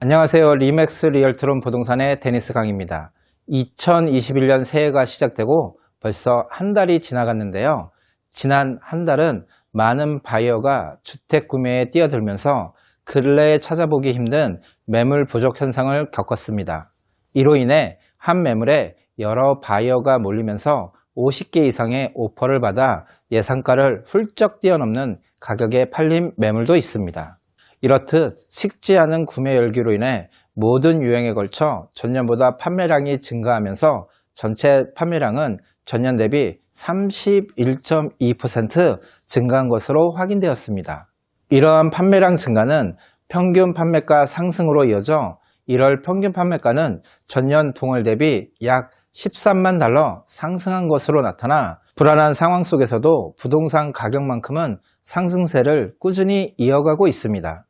안녕하세요. 리맥스 리얼트론 부동산의 데니스 강입니다. 2021년 새해가 시작되고 벌써 한 달이 지나갔는데요. 지난 한 달은 많은 바이어가 주택 구매에 뛰어들면서 근래에 찾아보기 힘든 매물 부족 현상을 겪었습니다. 이로 인해 한 매물에 여러 바이어가 몰리면서 50개 이상의 오퍼를 받아 예상가를 훌쩍 뛰어넘는 가격에 팔린 매물도 있습니다. 이렇듯 식지 않은 구매 열기로 인해 모든 유형에 걸쳐 전년보다 판매량이 증가하면서 전체 판매량은 전년 대비 31.2% 증가한 것으로 확인되었습니다. 이러한 판매량 증가는 평균 판매가 상승으로 이어져 1월 평균 판매가는 전년 동월 대비 약 13만 달러 상승한 것으로 나타나 불안한 상황 속에서도 부동산 가격만큼은 상승세를 꾸준히 이어가고 있습니다.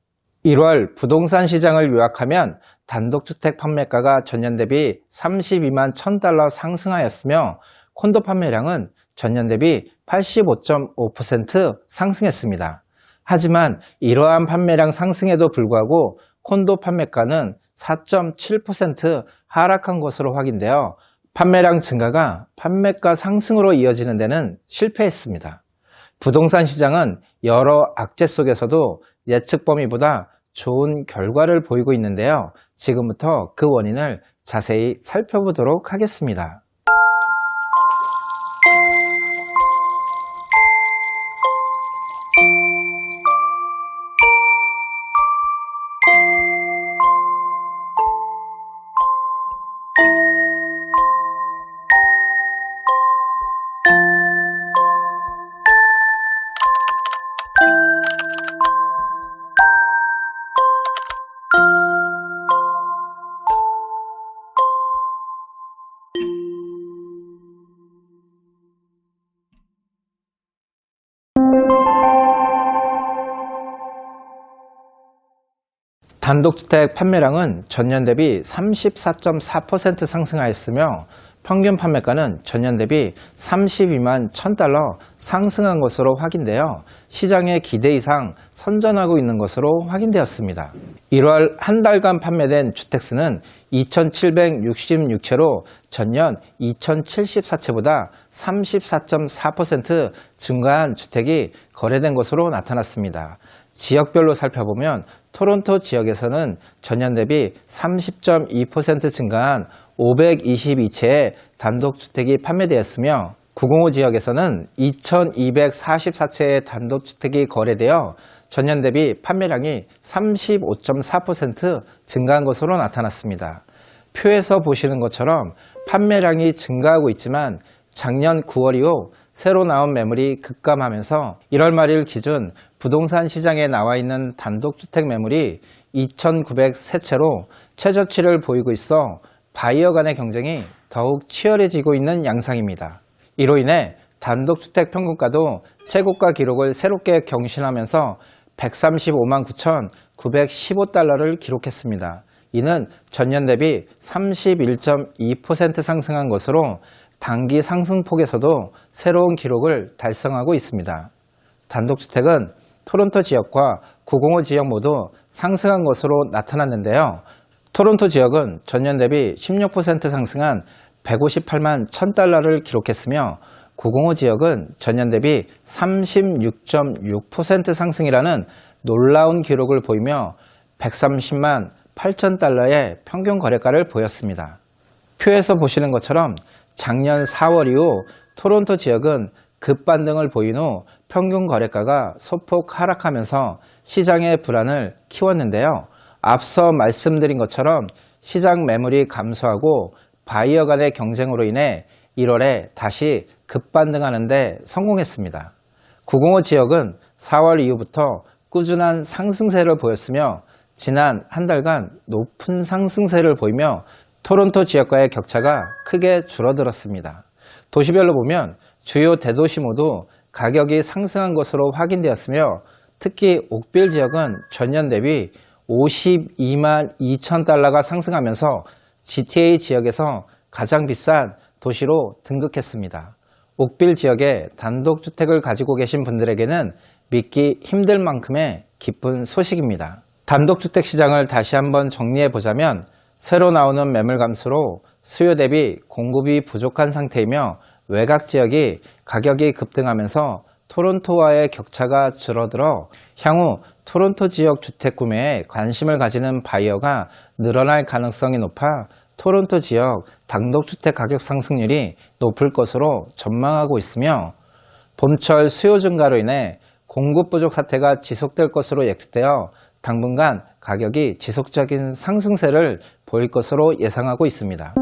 1월 부동산 시장을 요약하면 단독주택 판매가가 전년 대비 32만 1000달러 상승하였으며 콘도 판매량은 전년 대비 85.5% 상승했습니다. 하지만 이러한 판매량 상승에도 불구하고 콘도 판매가는 4.7% 하락한 것으로 확인되어 판매량 증가가 판매가 상승으로 이어지는 데는 실패했습니다. 부동산 시장은 여러 악재 속에서도 예측 범위보다 좋은 결과를 보이고 있는데요. 지금부터 그 원인을 자세히 살펴보도록 하겠습니다. 단독주택 판매량은 전년 대비 34.4% 상승하였으며 평균 판매가는 전년 대비 32만 1000달러 상승한 것으로 확인되어 시장의 기대 이상 선전하고 있는 것으로 확인되었습니다. 1월 한 달간 판매된 주택수는 2766채로 전년 2074채보다 34.4% 증가한 주택이 거래된 것으로 나타났습니다. 지역별로 살펴보면 토론토 지역에서는 전년 대비 30.2% 증가한 522채의 단독주택이 판매되었으며 905 지역에서는 2244채의 단독주택이 거래되어 전년 대비 판매량이 35.4% 증가한 것으로 나타났습니다. 표에서 보시는 것처럼 판매량이 증가하고 있지만 작년 9월 이후 새로 나온 매물이 급감하면서 1월 말일 기준 부동산 시장에 나와 있는 단독주택 매물이 2903채로 최저치를 보이고 있어 바이어 간의 경쟁이 더욱 치열해지고 있는 양상입니다. 이로 인해 단독주택 평균가도 최고가 기록을 새롭게 경신하면서 135만 9,915달러를 기록했습니다. 이는 전년 대비 31.2% 상승한 것으로 단기 상승폭에서도 새로운 기록을 달성하고 있습니다. 단독주택은 토론토 지역과 905 지역 모두 상승한 것으로 나타났는데요. 토론토 지역은 전년 대비 16% 상승한 158만 1000달러를 기록했으며 905 지역은 전년 대비 36.6% 상승이라는 놀라운 기록을 보이며 130만 8000달러의 평균 거래가를 보였습니다. 표에서 보시는 것처럼 작년 4월 이후 토론토 지역은 급반등을 보인 후 평균 거래가가 소폭 하락하면서 시장의 불안을 키웠는데요. 앞서 말씀드린 것처럼 시장 매물이 감소하고 바이어 간의 경쟁으로 인해 1월에 다시 급반등하는 데 성공했습니다. 905 지역은 4월 이후부터 꾸준한 상승세를 보였으며 지난 한 달간 높은 상승세를 보이며 토론토 지역과의 격차가 크게 줄어들었습니다. 도시별로 보면 주요 대도시 모두 가격이 상승한 것으로 확인되었으며 특히 옥빌 지역은 전년 대비 52만 2,000달러가 상승하면서 GTA 지역에서 가장 비싼 도시로 등극했습니다. 옥빌 지역에 단독주택을 가지고 계신 분들에게는 믿기 힘들 만큼의 기쁜 소식입니다. 단독주택 시장을 다시 한번 정리해 보자면 새로 나오는 매물 감소로 수요 대비 공급이 부족한 상태이며 외곽 지역이 가격이 급등하면서 토론토와의 격차가 줄어들어 향후 토론토 지역 주택 구매에 관심을 가지는 바이어가 늘어날 가능성이 높아 토론토 지역 단독주택 가격 상승률이 높을 것으로 전망하고 있으며 봄철 수요 증가로 인해 공급 부족 사태가 지속될 것으로 예측되어 당분간 가격이 지속적인 상승세를 보일 것으로 예상하고 있습니다.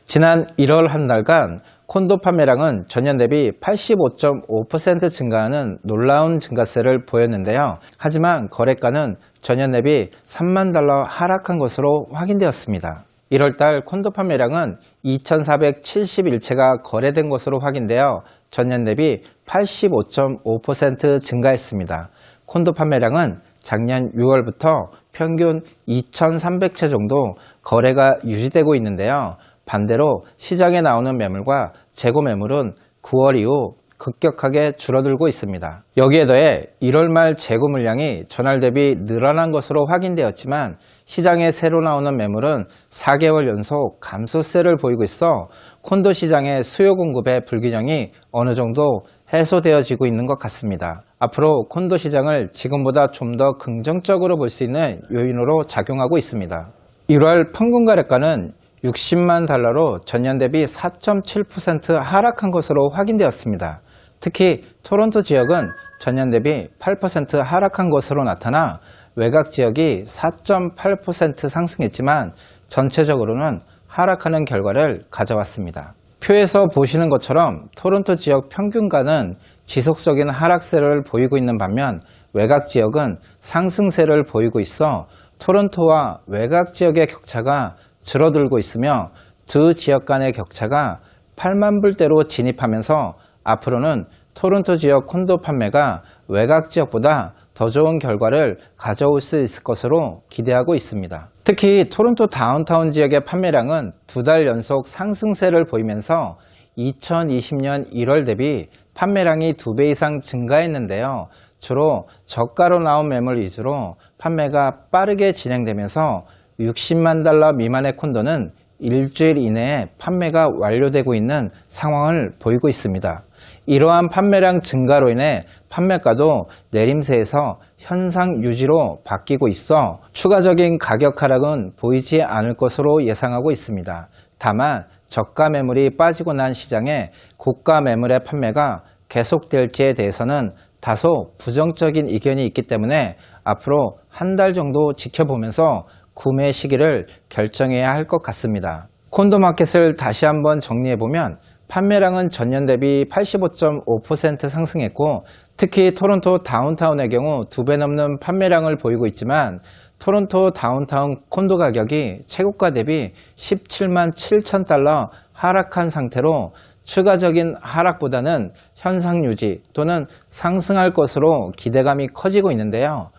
지난 1월 한 달간 콘도 판매량은 전년 대비 85.5% 증가하는 놀라운 증가세를 보였는데요. 하지만 거래가는 전년 대비 3만 달러 하락한 것으로 확인되었습니다. 1월달 콘도 판매량은 2,471채가 거래된 것으로 확인되어 전년 대비 85.5% 증가했습니다. 콘도 판매량은 작년 6월부터 평균 2,300채 정도 거래가 유지되고 있는데요. 반대로 시장에 나오는 매물과 재고 매물은 9월 이후 급격하게 줄어들고 있습니다. 여기에 더해 1월 말 재고 물량이 전월 대비 늘어난 것으로 확인되었지만 시장에 새로 나오는 매물은 4개월 연속 감소세를 보이고 있어 콘도 시장의 수요 공급의 불균형이 어느 정도 해소되어지고 있는 것 같습니다. 앞으로 콘도 시장을 지금보다 좀 더 긍정적으로 볼 수 있는 요인으로 작용하고 있습니다. 1월 평균 거래가는 60만 달러로 전년 대비 4.7% 하락한 것으로 확인되었습니다. 특히 토론토 지역은 전년 대비 8% 하락한 것으로 나타나 외곽 지역이 4.8% 상승했지만 전체적으로는 하락하는 결과를 가져왔습니다. 표에서 보시는 것처럼 토론토 지역 평균가는 지속적인 하락세를 보이고 있는 반면 외곽 지역은 상승세를 보이고 있어 토론토와 외곽 지역의 격차가 줄어들고 있으며 두 지역 간의 격차가 8만 불대로 진입하면서 앞으로는 토론토 지역 콘도 판매가 외곽 지역보다 더 좋은 결과를 가져올 수 있을 것으로 기대하고 있습니다. 특히 토론토 다운타운 지역의 판매량은 2달 연속 상승세를 보이면서 2020년 1월 대비 판매량이 2배 이상 증가했는데요. 주로 저가로 나온 매물 위주로 판매가 빠르게 진행되면서 60만 달러 미만의 콘도는 일주일 이내에 판매가 완료되고 있는 상황을 보이고 있습니다. 이러한 판매량 증가로 인해 판매가도 내림세에서 현상 유지로 바뀌고 있어 추가적인 가격 하락은 보이지 않을 것으로 예상하고 있습니다. 다만 저가 매물이 빠지고 난 시장에 고가 매물의 판매가 계속될지에 대해서는 다소 부정적인 의견이 있기 때문에 앞으로 한 달 정도 지켜보면서 구매 시기를 결정해야 할 것 같습니다. 콘도 마켓을 다시 한번 정리해보면 판매량은 전년 대비 85.5% 상승했고 특히 토론토 다운타운의 경우 2배 넘는 판매량을 보이고 있지만 토론토 다운타운 콘도 가격이 최고가 대비 17만 7천 달러 하락한 상태로 추가적인 하락보다는 현상 유지 또는 상승할 것으로 기대감이 커지고 있는데요.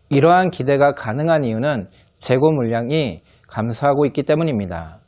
이러한 기대가 가능한 이유는 재고 물량이 감소하고 있기 때문입니다.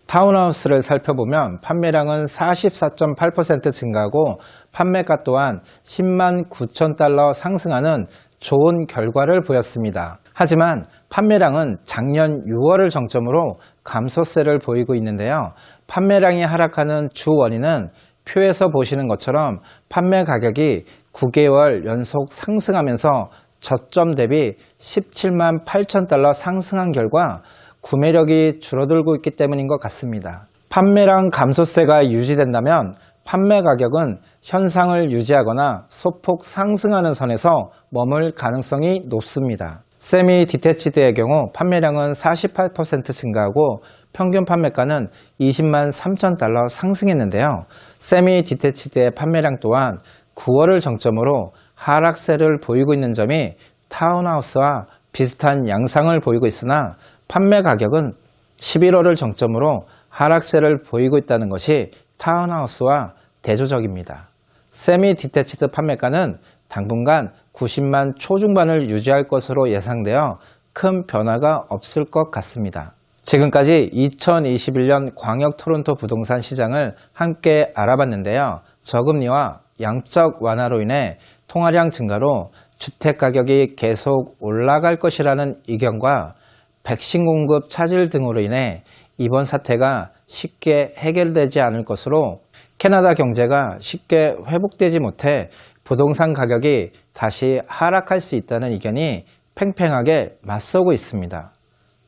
타운하우스를 살펴보면 판매량은 44.8% 증가하고 판매가 또한 10만 9천 달러 상승하는 좋은 결과를 보였습니다. 하지만 판매량은 작년 6월을 정점으로 감소세를 보이고 있는데요. 판매량이 하락하는 주 원인은 표에서 보시는 것처럼 판매 가격이 9개월 연속 상승하면서 저점 대비 17만 8천 달러 상승한 결과 구매력이 줄어들고 있기 때문인 것 같습니다. 판매량 감소세가 유지된다면 판매 가격은 현상을 유지하거나 소폭 상승하는 선에서 머물 가능성이 높습니다. 세미 디태치드의 경우 판매량은 48% 증가하고 평균 판매가는 20만 3천 달러 상승했는데요. 세미 디태치드의 판매량 또한 9월을 정점으로 하락세를 보이고 있는 점이 타운하우스와 비슷한 양상을 보이고 있으나 판매 가격은 11월을 정점으로 하락세를 보이고 있다는 것이 타운하우스와 대조적입니다. 세미 디태치드 판매가는 당분간 90만 초중반을 유지할 것으로 예상되어 큰 변화가 없을 것 같습니다. 지금까지 2021년 광역 토론토 부동산 시장을 함께 알아봤는데요. 저금리와 양적 완화로 인해 통화량 증가로 주택 가격이 계속 올라갈 것이라는 의견과 백신 공급 차질 등으로 인해 이번 사태가 쉽게 해결되지 않을 것으로 캐나다 경제가 쉽게 회복되지 못해 부동산 가격이 다시 하락할 수 있다는 의견이 팽팽하게 맞서고 있습니다.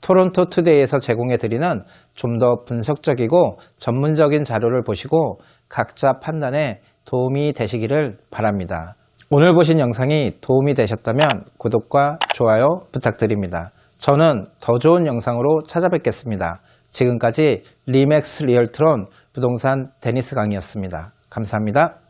토론토 투데이에서 제공해드리는 좀 더 분석적이고 전문적인 자료를 보시고 각자 판단에 도움이 되시기를 바랍니다. 오늘 보신 영상이 도움이 되셨다면 구독과 좋아요 부탁드립니다. 저는 더 좋은 영상으로 찾아뵙겠습니다. 지금까지 리맥스 리얼트론 부동산 데니스 강이었습니다. 감사합니다.